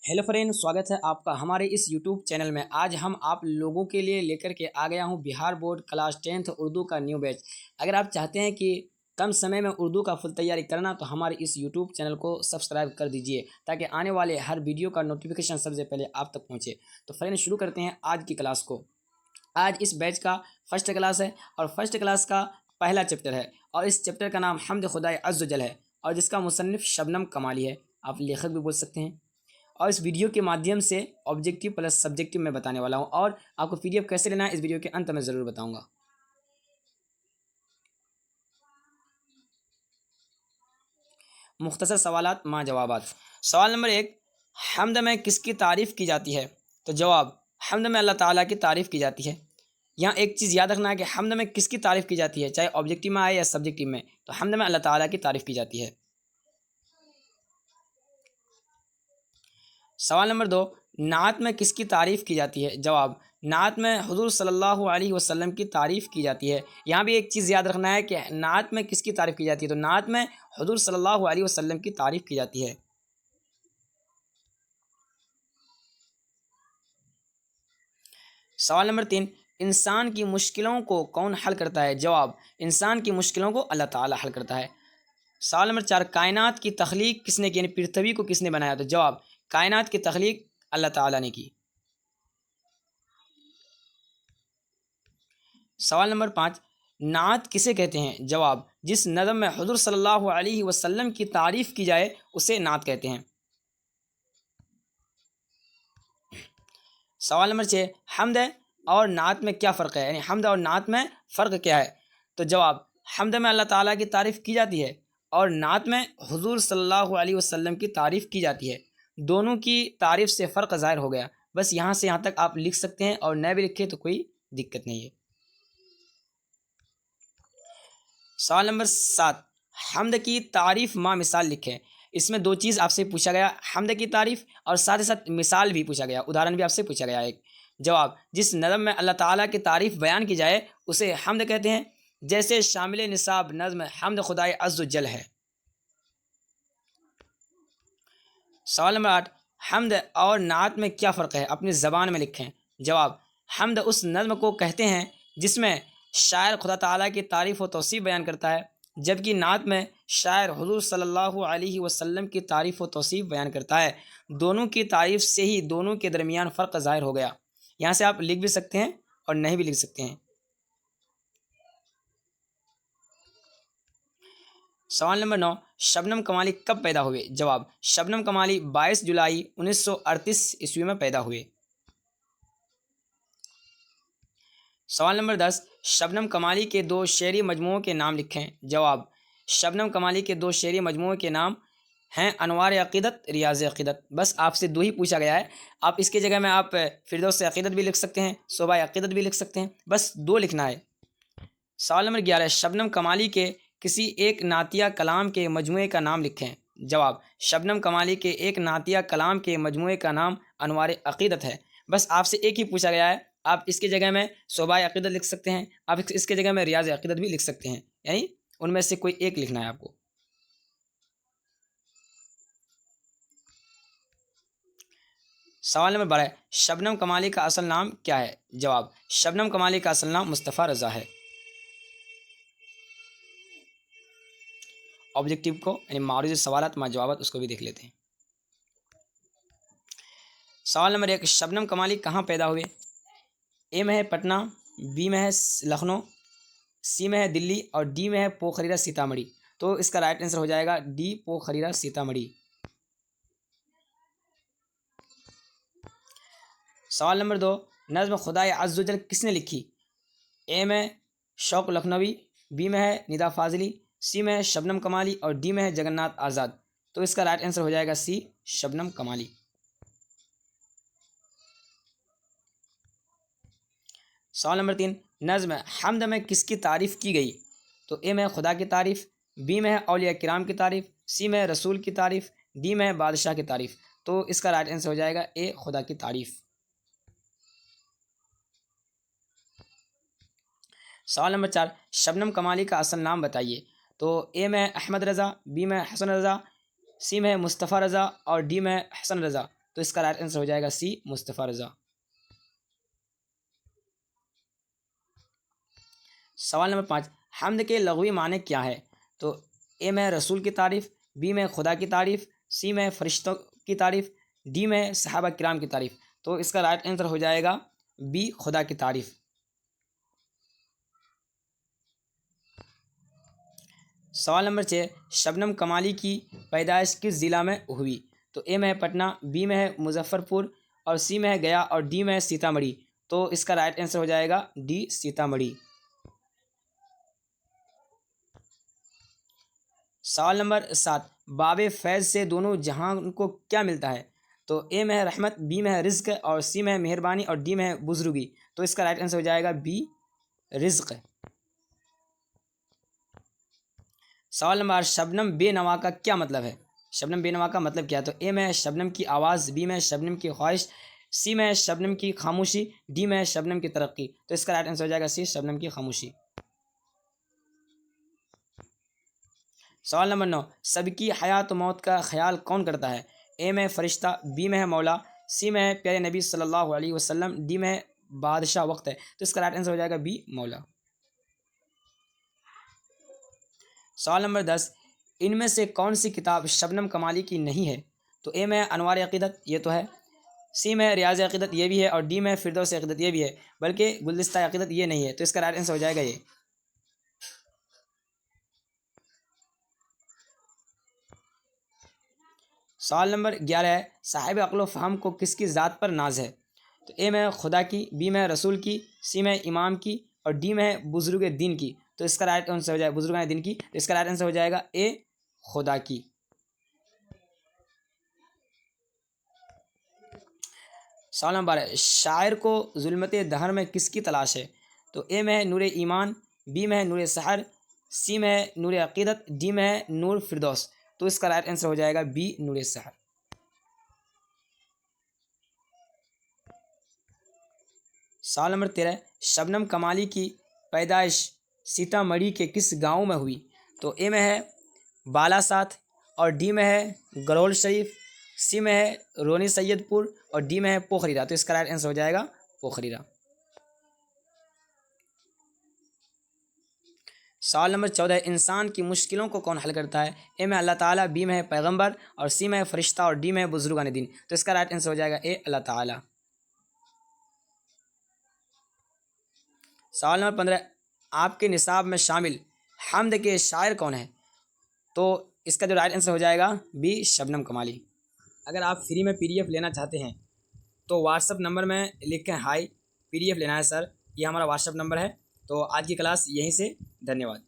Hello friend, स्वागत है आपका हमारे इस यूट्यूब चैनल में। आज हम आप लोगों के लिए लेकर के आ गया हूं Bihar board class 10th Urdu का न्यू बैच। अगर आप चाहते हैं कि कम समय में उर्दू का फुल तैयारी करना तो हमारे इस यूट्यूब चैनल को सब्सक्राइब कर दीजिए ताकि आने वाले हर वीडियो का नोटिफिकेशन सबसे पहले आप तक पहुँचे। तो फ्रेंड, शुरू करते हैं आज की क्लास को। आज इस बैच का फर्स्ट क्लास है और फर्स्ट क्लास का पहला चैप्टर है और इस चैप्टर का नाम हम्द खुदाए अज़्ज़ वजल है और जिसका मुसन्निफ़ शबनम कमाली है, आप लेखक भी बोल सकते हैं। और इस वीडियो के माध्यम से ऑब्जेक्टिव प्लस सब्जेक्टिव में बताने वाला हूँ और आपको पीडीएफ कैसे लेना है इस वीडियो के अंत में ज़रूर बताऊंगा। मुख्तसर सवालात माँ जवाबात। सवाल नंबर 1, हम्द में किसकी तारीफ़ की जाती है? तो जवाब, हम्द में अल्लाह ताला की तारीफ़ की जाती है। यहाँ एक चीज़ याद रखना है कि हम्द में किसकी तारीफ़ की जाती है, चाहे ऑब्जेक्टिव में आए या सब्जेक्टिव में, तो हम्द में अल्लाह ताला की तारीफ़ की जाती है। सवाल नंबर 2, नात में किसकी तारीफ़ की जाती है? जवाब, नात में हुज़ूर सल्लल्लाहु अलैहि वसल्लम की तारीफ़ की जाती है। यहाँ भी एक चीज़ याद रखना है कि नात में किसकी तारीफ़ की जाती है, तो नात में हुज़ूर सल्लल्लाहु अलैहि वसल्लम की तारीफ़ की जाती है। सवाल नंबर 3, इंसान की मुश्किलों को कौन हल करता है? जवाब, इंसान की मुश्किलों को अल्लाह ताला हल करता है। सवाल नंबर 4, कायनात की तख्लीक किसने की, यानी पृथ्वी को किसने बनाया? तो जवाब, कायनात की तख्लीक अल्लाह ताला ने की। सवाल नंबर 5, नात किसे कहते हैं? जवाब, जिस नज़म में हुज़ूर सल्लल्लाहु अलैहि वसल्लम की तारीफ़ की जाए उसे नात कहते हैं। सवाल नंबर 6, हम्द और नात में क्या फ़र्क है, यानी हम्द और नात में फ़र्क क्या है? तो जवाब, हम्द में अल्लाह ताला की तारीफ़ की जाती है और नात में हुज़ूर सल्लल्लाहु अलैहि वसल्लम की तारीफ़ की जाती है। दोनों की तारीफ़ से फ़र्क ज़ाहिर हो गया। बस यहाँ से यहाँ तक आप लिख सकते हैं और न भी लिखें तो कोई दिक्कत नहीं है। सवाल नंबर 7, हम्द की तारीफ़ माँ मिसाल लिखें। इसमें दो चीज़ आपसे पूछा गया, हम्द की तारीफ़ और साथ ही साथ मिसाल भी पूछा गया, उदाहरण भी आपसे पूछा गया एक। जवाब, जिस नज़म में अल्लाह ताला की तारीफ़ बयान की जाए उसे हम्द कहते हैं, जैसे शामिल निसाब नज़्म हम्द खुदाए अज़्ज़ वजल है। सवाल नंबर 8, हम्द और नात में क्या फ़र्क है, अपनी ज़बान में लिखें। जवाब, हम्द उस नज़्म को कहते हैं जिसमें शायर खुदा ताला की तारीफ़ व तौसीफ़ बयान करता है, जबकि नात में शायर हुज़ूर सल्लल्लाहु अलैहि वसल्लम की तारीफ़ व तौसीफ़ बयान करता है। दोनों की तारीफ़ से ही दोनों के दरमियान फ़र्क ज़ाहिर हो गया। यहाँ से आप लिख भी सकते हैं और नहीं भी लिख सकते हैं। सवाल नंबर 9, शबनम कमाली कब पैदा हुए? जवाब, शबनम कमाली 22 जुलाई 1938 ईस्वी में पैदा हुए। सवाल नंबर 10, शबनम कमाली के दो शेरी मजमूओं के नाम लिखें। जवाब, शबनम कमाली के दो शेरी मजमूओं के नाम हैं अनवार अक़ीदत, रियाज़ अक़ीदत। बस आपसे दो ही पूछा गया है, आप इसकी जगह में आप फिरदौस अक़ीदत भी लिख सकते हैं, शोबा अक़ीदत भी लिख सकते हैं, बस दो लिखना है। सवाल नंबर 11, शबनम कमाली के किसी एक नातिया कलाम के मजमूए का नाम लिखें। जवाब, शबनम कमाली के एक नातिया कलाम के मजमूए का नाम अनवार अक़ीदत है। बस आपसे एक ही पूछा गया है, आप इसकी जगह में शोबा अक़ीदत लिख सकते हैं, आप इसके जगह में रियाज़ अक़ीदत भी लिख सकते हैं, यानी उनमें से कोई एक लिखना है आपको। सवाल नंबर 12, शबनम कमाली का असल नाम क्या है? जवाब, शबनम कमाली का असल नाम मुस्तफ़ा रज़ा है। ऑब्जेक्टिव को यानी मारूज़ सवालात मा जवाबात उसको भी देख लेते हैं। सवाल नंबर 1, शबनम कमाली कहाँ पैदा हुए? ए में है पटना, बी में है लखनऊ, सी में है दिल्ली और डी में है पोखरीरा सीतामढ़ी। तो इसका राइट आंसर हो जाएगा डी, पोखरीरा सीतामढ़ी। सवाल नंबर 2, नज़्म खुदाए अज़्ज़ वजल किसने लिखी? ए में शौक़ लखनवी, बी में है निदा फाज़िली, सी में है शबनम कमाली और डी में है जगन्नाथ आज़ाद। तो इसका राइट आंसर हो जाएगा सी, शबनम कमाली। सवाल नंबर 3, नज़्म हम्द में किसकी तारीफ़ की गई? तो ए में खुदा की तारीफ़, बी में है औलिया किराम की तारीफ़, सी में है रसूल की तारीफ़, डी में है बादशाह की तारीफ़। तो इसका राइट आंसर हो जाएगा ए, खुदा की तारीफ़। सवाल नंबर 4, शबनम कमाली का असल नाम बताइए। तो ए में अहमद रज़ा, बी में हसन रज़ा, सी में मुस्तफ़ा रज़ा और डी में हसन रज़ा। تو اس کا رائٹ آنسر ہو جائے گا سی مصطفیٰ رضا۔ سوال نمبر 5، حمد کے لغوی معنی کیا ہے؟ تو اے میں رسول کی تعریف، بی میں خدا کی تعریف، سی میں فرشتوں کی تعریف، ڈی میں صحابہ کرام کی تعریف۔ تو اس کا رائٹ آنسر ہو جائے گا بی خدا کی تعریف۔ سوال نمبر 6، شبنم کمالی کی پیدائش کس ضلع میں ہوئی؟ تو اے میں ہے پٹنہ، بی میں ہے مظفر پور، اور سی میں ہے گیا، اور ڈی میں ہے سیتا مڑھی۔ تو اس کا رائٹ آنسر ہو جائے گا ڈی سیتا مڑھی۔ سوال نمبر 7، باب فیض سے دونوں جہان کو کیا ملتا ہے؟ تو اے میں ہے رحمت، بی میں ہے رزق، اور سی میں ہے مہربانی، اور ڈی میں ہے بزرگی۔ تو اس کا رائٹ آنسر ہو جائے گا بی رزق۔ سوال نمبر 8، شبنم بے نوا کا کیا مطلب ہے؟ شبنم بے نوا کا مطلب کیا ہے؟ تو اے میں ہے شبنم کی آواز، بی میں ہے شبنم کی خواہش، سی میں ہے شبنم کی خاموشی، ڈی میں ہے شبنم کی ترقی۔ تو اس کا رائٹ آنسر ہو جائے گا سی شبنم کی خاموشی۔ سوال نمبر 9، سب کی حیات و موت کا خیال کون کرتا ہے؟ اے میں فرشتہ، بی میں ہے مولا، سی میں ہے پیارے نبی صلی اللہ علیہ وسلم، ڈی میں ہے بادشاہ وقت ہے۔ تو اس کا رائٹ آنسر ہو جائے گا بی مولا۔ سوال نمبر 10، ان میں سے کون سی کتاب شبنم کمالی کی نہیں ہے؟ تو اے میں انوار عقیدت، یہ تو ہے، سی میں ریاض عقیدت، یہ بھی ہے، اور ڈی میں فردوس عقیدت، یہ بھی ہے، بلکہ گلدستہ عقیدت یہ نہیں ہے۔ تو اس کا رائٹ آنسر ہو جائے گا یہ۔ سوال نمبر 11 ہے، صاحب عقل و فہم کو کس کی ذات پر ناز ہے؟ تو اے میں خدا کی، بی میں رسول کی، سی میں امام کی، اور ڈی میں بزرگ دین کی۔ تو اس کا رائٹ آنسر ہو جائے گا بزرگان دین کی۔ تو اس کا رائٹ آنسر ہو جائے گا اے خدا کی۔ سوال نمبر 12، شاعر کو ظلمت دہر میں کس کی تلاش ہے؟ تو اے میں ہے نور ایمان، بی میں ہے نور سحر، سی میں ہے نور عقیدت، ڈی میں ہے نور فردوس۔ تو اس کا رائٹ آنسر ہو جائے گا بی نور سحر۔ سوال نمبر 13، شبنم کمالی کی پیدائش سیتا مڑھی کے کس گاؤں میں ہوئی؟ تو اے میں ہے بالا ساتھ، اور ڈی میں ہے گرول شریف، سی میں ہے رونی سید پور، اور ڈی میں ہے پوکھریرا۔ تو اس کا رائٹ آنسر ہو جائے گا پوکھریرا۔ سوال نمبر 14، انسان کی مشکلوں کو کون حل کرتا ہے؟ اے میں اللہ تعالیٰ، بی میں ہے پیغمبر، اور سی میں ہے فرشتہ، اور ڈی میں ہے بزرگان دین۔ تو اس کا رائٹ آنسر ہو جائے گا اے اللہ تعالیٰ۔ سوال نمبر 15، آپ کے نصاب میں شامل حمد کے شاعر کون ہیں؟ تو اس کا جو رائٹ آنسر ہو جائے گا بی شبنم کمالی۔ اگر آپ فری میں PDF لینا چاہتے ہیں تو واٹس اپ نمبر میں لکھیں ہائی PDF لینا ہے سر، یہ ہمارا واٹس اپ نمبر ہے۔ تو آج کی کلاس یہیں سے، دھنیہ واد۔